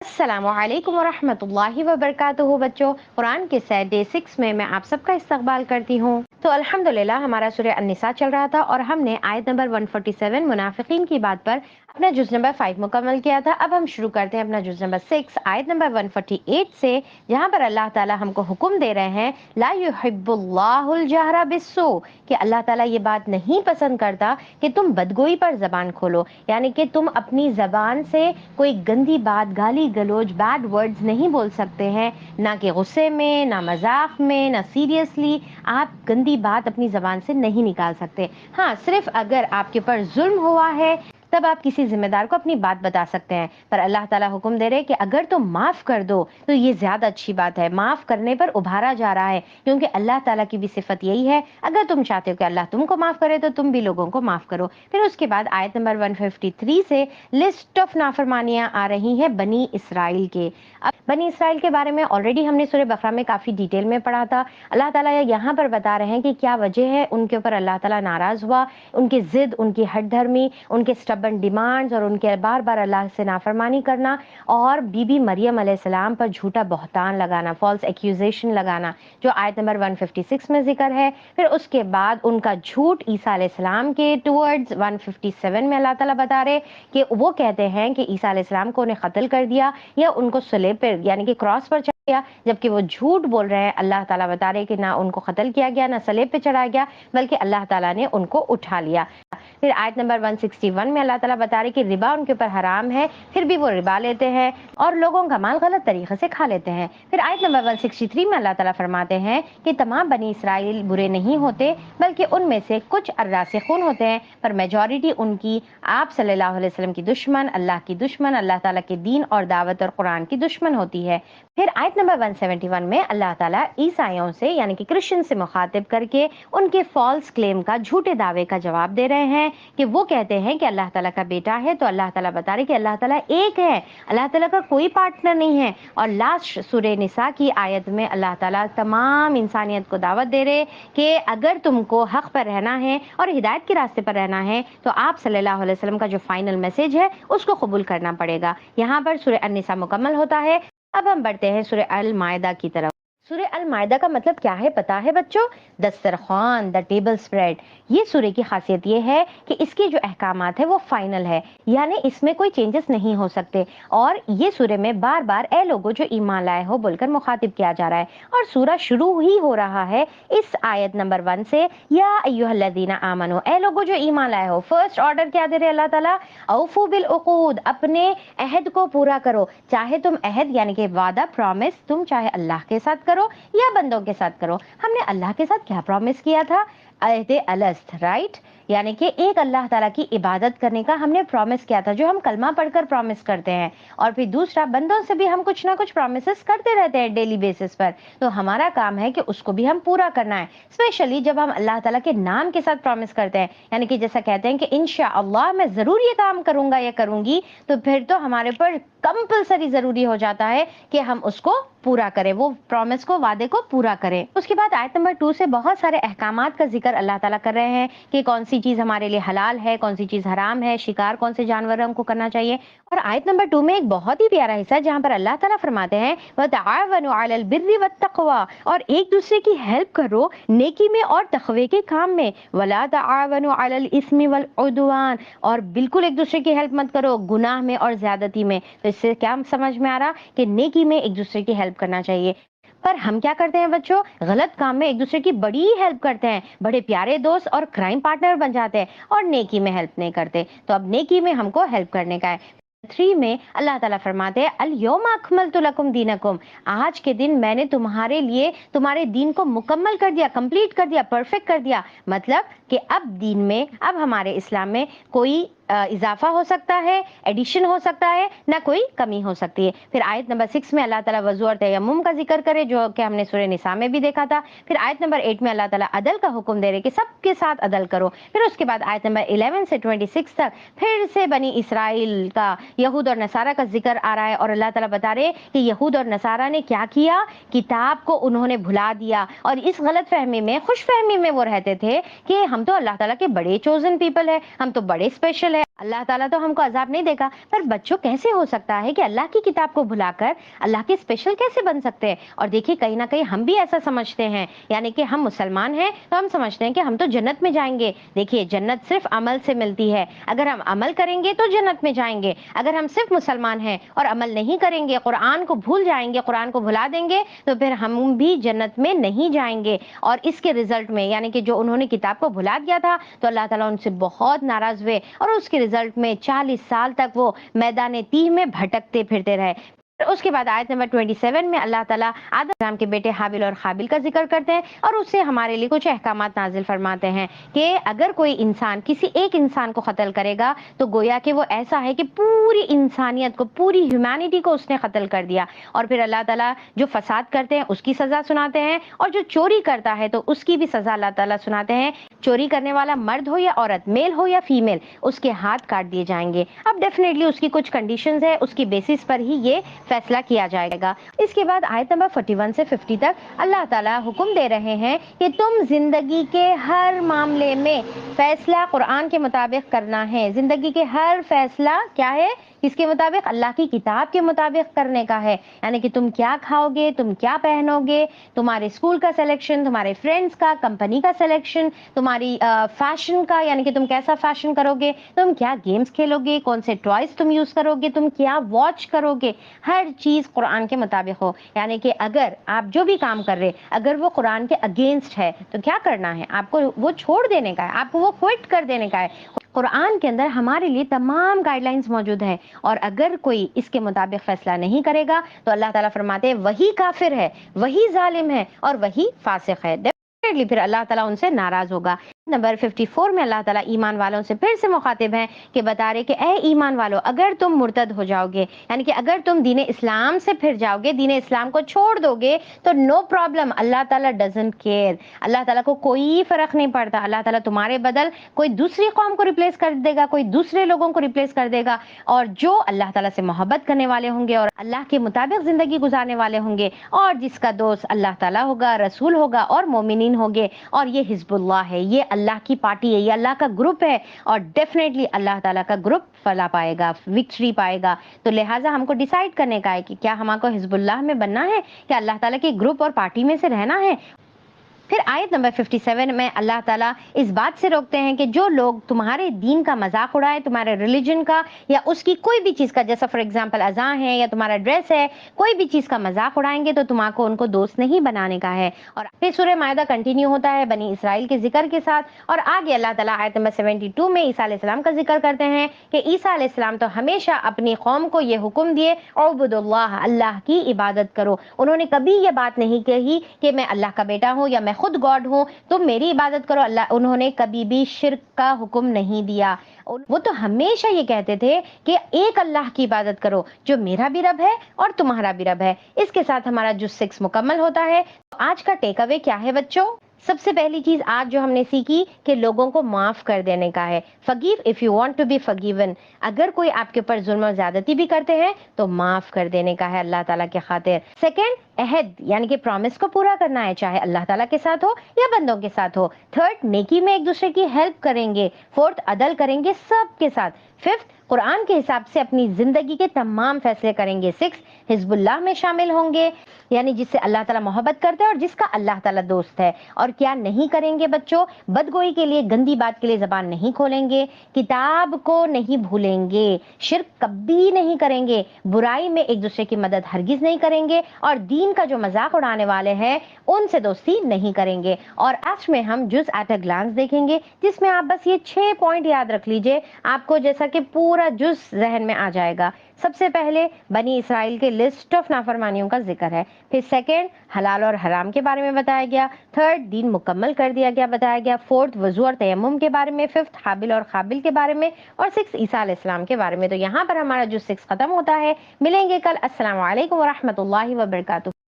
अस्सलामुअलैकुम वरहमतुल्लाहि वबरकातुहू। बच्चों, कुरान के सेट डे 6 में मैं आप सबका इस्तकबाल करती हूँ। तो अल्हम्दुलिल्लाह हमारा सूरह अन्निसा चल रहा था और हमने आयत नंबर 147 मुनाफिकीन की बात पर अपना जुज़ नंबर 5 मुकम्मल किया था। अब हम शुरू करते हैं अपना जुज़ नंबर 6 आयत नंबर 148 से, जहाँ पर अल्लाह ताला हमको हुक्म दे रहे हैं ला युहिब्बुल्लाहुल जहरा बिस्सू, कि अल्लाह ताला ये बात नहीं पसंद करता कि तुम बदगोई पर ज़बान खोलो, यानी कि तुम अपनी ज़बान से कोई गंदी बात, गाली गलौज, बैड वर्ड्स नहीं बोल सकते हैं, ना कि गुस्से में, ना मजाक में, ना सीरियसली आप गंदी बात अपनी ज़बान से नहीं निकाल सकते। हाँ, सिर्फ अगर आपके ऊपर जुल्म हुआ है तब आप किसी जिम्मेदार को अपनी बात बता सकते हैं, पर अल्लाह ताला हुक्म दे रहे हैं कि अगर तुम माफ़ कर दो तो ये ज़्यादा अच्छी बात है। माफ़ करने पर उभारा जा रहा है, क्योंकि अल्लाह ताला की भी सिफत यही है, अगर तुम चाहते हो कि अल्लाह तुमको माफ़ करे तो तुम भी लोगों को माफ़ करो। फिर उसके बाद आयत नंबर 153 से लिस्ट ऑफ नाफरमानियाँ आ रही हैं बनी इसराइल के। अब बनी इसराइल के बारे में ऑलरेडी हमने सूरह बकरा में काफ़ी डिटेल में पढ़ा था। अल्लाह ताला यहाँ पर बता रहे हैं कि क्या वजह है उनके ऊपर अल्लाह ताला नाराज़ हुआ, उनकी ज़िद, उनकी हठधर्मी, उनके स्टबन डिमांड्स और उनके बार बार अल्लाह से नाफरमानी करना और बीबी मरियम अलैहिस्सलाम पर झूठा बहतान लगाना, फॉल्स एक्यूजेशन लगाना, जो आयत नंबर 156 में जिक्र है। फिर उसके बाद उनका झूठ ईसा अलैहिस्सलाम के टुवर्ड्स 157 में अल्लाह ताला बता रहे कि वो कहते हैं कि ईसा अलैहिस्सलाम को उन्हें कत्ल कर दिया या उनको सलीब पर यानी कि क्रॉस पर चढ़ाया गया, जबकि वो झूठ बोल रहे हैं। अल्लाह ताला बता रहे कि ना उनको कत्ल किया गया, ना सलीब पे चढ़ाया गया, बल्कि अल्लाह ताला ने उनको उठा लिया। फिर आयत नंबर 161 में अल्लाह ताला बता रहे कि रिबा उनके ऊपर हराम है, फिर भी वो रिबा लेते हैं और लोगों का माल गलत तरीके से खा लेते हैं। फिर आयत नंबर 163 में अल्लाह ताला फरमाते हैं कि तमाम बनी इसराइल बुरे नहीं होते, बल्कि उनमें से कुछ अर्रासिखून होते हैं, पर मेजॉरिटी उनकी आप सल्लल्लाहु अलैहि वसल्लम की दुश्मन, अल्लाह की दुश्मन, अल्लाह ताला के दीन और दावत और कुरान की दुश्मन होती है। फिर आयत नंबर 171 में अल्लाह ताला ईसाइयों से यानी कि क्रिश्चियन से मुखातिब करके उनके फॉल्स क्लेम का, झूठे दावे का जवाब दे रहे हैं कि वो कहते हैं कि अल्लाह ताला का बेटा है, तो अल्लाह ताला बता रहे कि अल्लाह ताला एक है, अल्लाह ताला का कोई पार्टनर नहीं है। और लास्ट सूरह निसा की आयत में अल्लाह ताला तमाम इंसानियत को दावत दे रहे कि अगर तुमको हक पर रहना है और हिदायत के रास्ते पर रहना है तो आप सल्लल्लाहु अलैहि वसल्लम का जो फाइनल मैसेज है उसको कबूल करना पड़ेगा। यहाँ पर सूरह अन्निसा मुकम्मल होता है। अब हम बढ़ते हैं सूरह अल माइदा की तरफ। सूरह अल माइदा का मतलब क्या है पता है बच्चों? दस्तरखान, द टेबल स्प्रेड। ये सूरह की खासियत ये है कि इसके जो अहकामात है वो फाइनल है, यानी इसमें कोई चेंजेस नहीं हो सकते। और ये सूरह में बार बार ए लोगों जो ईमान लाए हो बोलकर मुखातिब किया जा रहा है, और सूरह शुरू ही हो रहा है इस आयत नंबर 1 से, या अय्युहल्लज़ीना आमनू, ए लोगों जो ईमान लाए हो। फर्स्ट ऑर्डर क्या दे रहे अल्लाह ताला? औफू बिल उकूद, अपने अहद को पूरा करो। चाहे तुम अहद यानी कि वादा, प्रॉमिस, तुम चाहे अल्लाह के साथ करो या बंदों के साथ करो। हमने अल्लाह के साथ क्या प्रॉमिस किया था? अहद अलस्त, राइट, यानी कि एक अल्लाह ताला की इबादत करने का हमने प्रॉमिस किया था, जो हम कलमा पढ़कर प्रॉमिस करते हैं। और फिर दूसरा, बंदों से भी हम कुछ ना कुछ प्रॉमिसेस करते रहते हैं डेली बेसिस पर, तो हमारा काम है कि उसको भी हम पूरा करना है। स्पेशली जब हम अल्लाह ताला के नाम के साथ प्रॉमिस करते हैं, यानी कि जैसा कहते हैं कि इंशाअल्लाह मैं जरूर ये काम करूंगा या करूंगी, तो फिर तो हमारे पर कंपलसरी जरूरी हो जाता है कि हम उसको पूरा करें, वो प्रॉमिस को, वादे को पूरा करें। उसके बाद आयत नंबर 2 से बहुत सारे अहकामात का जिक्र अल्लाह ताला कर रहे हैं कि कौन सी चीज हमारे लिए हलाल है, कौन सी चीज हराम है, शिकार कौन से जानवर हमको करना चाहिए। और आयत नंबर 2 में एक बहुत ही प्यारा हिस्सा है जहाँ पर अल्लाह ताला फरमाते हैं वतआवनु अलल बिर्रि वत्तक़वा, और एक दूसरे की हेल्प करो नेकी में और तक़वे के काम में। वला तआवनु अलल इस्मि वल उद्वान, और बिल्कुल एक दूसरे की हेल्प मत करो गुनाह में और ज्यादती में। तो इससे क्या समझ में आ रहा कि नेकी में एक दूसरे की हेल्प करना चाहिए। पर हम क्या करते हैं बच्चों? गलत काम में एक दूसरे की बड़ी हेल्प करते हैं, बड़े प्यारे दोस्त और क्राइम पार्टनर बन जाते हैं, और नेकी में हेल्प नहीं करते। तो अब नेकी में हमको हेल्प करने का है। 3 में अल्लाह ताला फरमाते हैं अल यौमा अकमलतु लकुम दीनकुम, आज के दिन मैंने तुम्हारे लिए तुम्हारे दीन को मुकम्मल कर दिया, कंप्लीट कर दिया, परफेक्ट कर दिया। मतलब कि अब दीन में, अब हमारे इस्लाम में कोई इजाफा हो सकता है, एडिशन हो सकता है, ना कोई कमी हो सकती है। फिर आयत नंबर 6 में अल्लाह ताला वज़ू और तयम्मुम का जिक्र करे, जो कि हमने सूरह निसा में भी देखा था। फिर आयत नंबर 8 में अल्लाह ताला अदल का हुक्म दे रहे कि सबके साथ अदल करो। फिर उसके बाद आयत नंबर 11 से 26 तक फिर से बनी इसराइल का, यहूद और नसारा का जिक्र आ रहा है, और अल्लाह ताला बता रहे कि यहूद और नसारा ने क्या किया? किताब को उन्होंने भुला दिया, और इस गलत फहमी में, खुश फहमी में वो रहते थे कि हम तो अल्लाह ताला के बड़े चोजन पीपल है, हम तो बड़े स्पेशल है, اللہ ताला तो हमको अजाब नहीं देगा, पर बच्चों कैसे हो सकता है कि अल्लाह की किताब को भुलाकर अल्लाह के स्पेशल कैसे बन सकते हैं? और देखिए कहीं ना कहीं हम भी ऐसा समझते हैं, यानी कि हम मुसलमान हैं तो हम समझते हैं कि हम तो जन्नत में जाएंगे। देखिए जन्नत सिर्फ अमल से मिलती है, अगर हम अमल करेंगे तो जन्नत में जाएंगे। अगर हम सिर्फ मुसलमान हैं और अमल नहीं करेंगे, कुरान को भूल जाएंगे, कुरान को भुला देंगे, तो फिर हम भी जन्नत में नहीं जाएंगे। और इसके रिजल्ट में यानी कि जो उन्होंने किताब को भुला दिया था तो अल्लाह ताला उनसे बहुत नाराज हुए और उसके रिजल्ट में 40 साल तक वो मैदान तीह में भटकते फिरते रहे। उसके बाद आयत नंबर 27 में अल्लाह ताला आदम अलैहिस्सलाम के बेटे हाबिल और काबिल का जिक्र करते हैं और उससे हमारे लिए कुछ अहकामात नाजिल फरमाते हैं कि अगर कोई इंसान किसी एक इंसान को कत्ल करेगा तो गोया कि वो ऐसा है कि पूरी इंसानियत को, पूरी ह्यूमैनिटी को उसने कत्ल कर दिया। और फिर अल्लाह ताला जो फसाद करते हैं उसकी सजा सुनाते हैं और जो चोरी करता है तो उसकी भी सजा अल्लाह ताला सुनाते हैं। चोरी करने वाला मर्द हो या औरत, मेल हो या फीमेल, उसके हाथ काट दिए जाएंगे। अब डेफिनेटली उसकी कुछ कंडीशंस है, उसकी बेसिस पर ही ये फैसला किया जाएगा। इसके बाद आयत नंबर 41 से 50 तक अल्लाह ताला हुक्म दे रहे हैं कि तुम जिंदगी के हर मामले में फैसला कुरान के मुताबिक करना है। जिंदगी के हर फैसला क्या है? किसके मुताबिक? अल्लाह की किताब के मुताबिक करने का है। यानी कि तुम क्या खाओगे, तुम क्या पहनोगे, तुम्हारे स्कूल का सिलेक्शन, तुम्हारे फ्रेंड्स का, कंपनी का सिलेक्शन, तुम्हारी फैशन का, यानी कि तुम कैसा फैशन करोगे, तुम क्या गेम्स खेलोगे, कौन से टॉयज तुम यूज करोगे, तुम क्या वॉच करोगे, हर चीज कुरान के मुताबिक हो। यानी कि अगर आप जो भी काम कर रहे अगर वो कुरान के अगेंस्ट है तो क्या करना है? आपको वो छोड़ देने का है, आपको वो क्विट कर देने का है। कुरान के अंदर हमारे लिए तमाम गाइडलाइंस मौजूद है और अगर कोई इसके मुताबिक फैसला नहीं करेगा तो अल्लाह ताला फरमाते हैं वही काफिर है, वही जालिम है और वही फासिक है। डेफिनेटली फिर अल्लाह ताला उनसे नाराज होगा। नंबर 54 में अल्लाह ताला ईमान वालों से फिर से मुखातिब हैं कि बता रहे कि ए ईमान वालों, अगर तुम मुर्तद हो जाओगे, यानी कि अगर तुम दीन इस्लाम से फिर जाओगे, दीन इस्लाम को छोड़ दोगे, तो नो प्रॉब्लम, अल्लाह ताला डजंट केयर। अल्लाह ताला को कोई फर्क नहीं पड़ता। अल्लाह ताला तुम्हारे बदल कोई दूसरी कौम को रिप्लेस कर देगा, कोई दूसरे लोगों को रिप्लेस कर देगा। और जो अल्लाह ताला से मोहब्बत करने वाले होंगे और अल्लाह के मुताबिक जिंदगी गुजारने वाले होंगे और जिसका दोस्त अल्लाह ताला होगा, रसूल होगा और मोमिनीन होंगे, और ये हिजबुल्लाह है, ये अल्लाह की पार्टी है, ये अल्लाह का ग्रुप है और डेफिनेटली अल्लाह ताला का ग्रुप फला पाएगा, विक्ट्री पाएगा। तो लिहाजा हमको डिसाइड करने का है कि क्या हमको हिजबुल्लाह में बनना है, क्या अल्लाह ताला के ग्रुप और पार्टी में से रहना है। फिर आयत नंबर 57 में अल्लाह ताला इस बात से रोकते हैं कि जो लोग तुम्हारे दीन का मजाक उड़ाए, तुम्हारे रिलीजन का या उसकी कोई भी चीज़ का, जैसा फॉर एग्जांपल अज़ान है या तुम्हारा ड्रेस है, कोई भी चीज़ का मजाक उड़ाएंगे तो तुम्हारा उनको दोस्त नहीं बनाने का है। और फिर सूरह मायदा कंटिन्यू होता है बनी इसराइल के जिक्र के साथ और आगे अल्लाह ताला आयत नंबर 72 में ईसा अलैहिस्सलाम का जिक्र करते हैं कि ईसा अलैहिस्सलाम तो हमेशा अपनी कौम को ये हुक्म दिए उबुदुल्लाह, अल्लाह की इबादत करो। उन्होंने कभी ये बात नहीं कही कि मैं अल्लाह का बेटा हूँ या मैं खुद गॉड हूँ तुम मेरी इबादत करो। अल्लाह उन्होंने कभी भी शिर्क का हुक्म नहीं दिया। वो तो हमेशा ये कहते थे कि एक अल्लाह की इबादत करो जो मेरा भी रब है और तुम्हारा भी रब है। इसके साथ हमारा जुज़ 6 मुकम्मल होता है। तो आज का टेक अवे क्या है बच्चों? सबसे पहली चीज आज जो हमने सीखी कि लोगों को माफ कर देने का है। Forgive if you want to be forgiven. अगर कोई आपके ऊपर जुल्म और ज्यादती भी करते हैं तो माफ कर देने का है अल्लाह ताला के खातिर। सेकंड, अहद यानी कि प्रॉमिस को पूरा करना है, चाहे अल्लाह ताला के साथ हो या बंदों के साथ हो। थर्ड, नेकी में एक दूसरे की हेल्प करेंगे। फोर्थ, अदल करेंगे सबके साथ। फिफ्थ, कुरान के हिसाब से अपनी जिंदगी के तमाम फैसले करेंगे। सिक्स, हिजबुल्लाह में शामिल होंगे यानी जिससे अल्लाह ताला मोहब्बत करता है और जिसका अल्लाह ताला दोस्त है। और क्या नहीं करेंगे बच्चों? बदगोई के लिए, गंदी बात के लिए जबान नहीं खोलेंगे, किताब को नहीं भूलेंगे, शिर्क कभी नहीं करेंगे, बुराई में एक दूसरे की मदद हरगिज नहीं करेंगे और दीन का जो मजाक उड़ाने वाले हैं उनसे दोस्ती नहीं करेंगे। और आखिर में हम जुज एट अ ग्लांस देखेंगे जिसमें आप बस ये 6 पॉइंट याद रख लीजिए, आपको जैसा कि पूरा जुज जहन में आ जाएगा। सबसे पहले बनी इसराइल के लिस्ट ऑफ नाफरमानियों का जिक्र है। फिर सेकंड, हलाल और हराम के बारे में बताया गया। थर्ड, दीन मुकम्मल कर दिया गया बताया गया। फोर्थ, वजू और तयम्मुम के बारे में। फिफ्थ, हाबिल और काबिल के बारे में। और सिक्स, ईसा अलैहिस्सलाम के बारे में। तो यहाँ पर हमारा जो 6 खत्म होता है। मिलेंगे कल। अस्सलाम वालेकुम व रहमतुल्लाहि व बरकातुहू।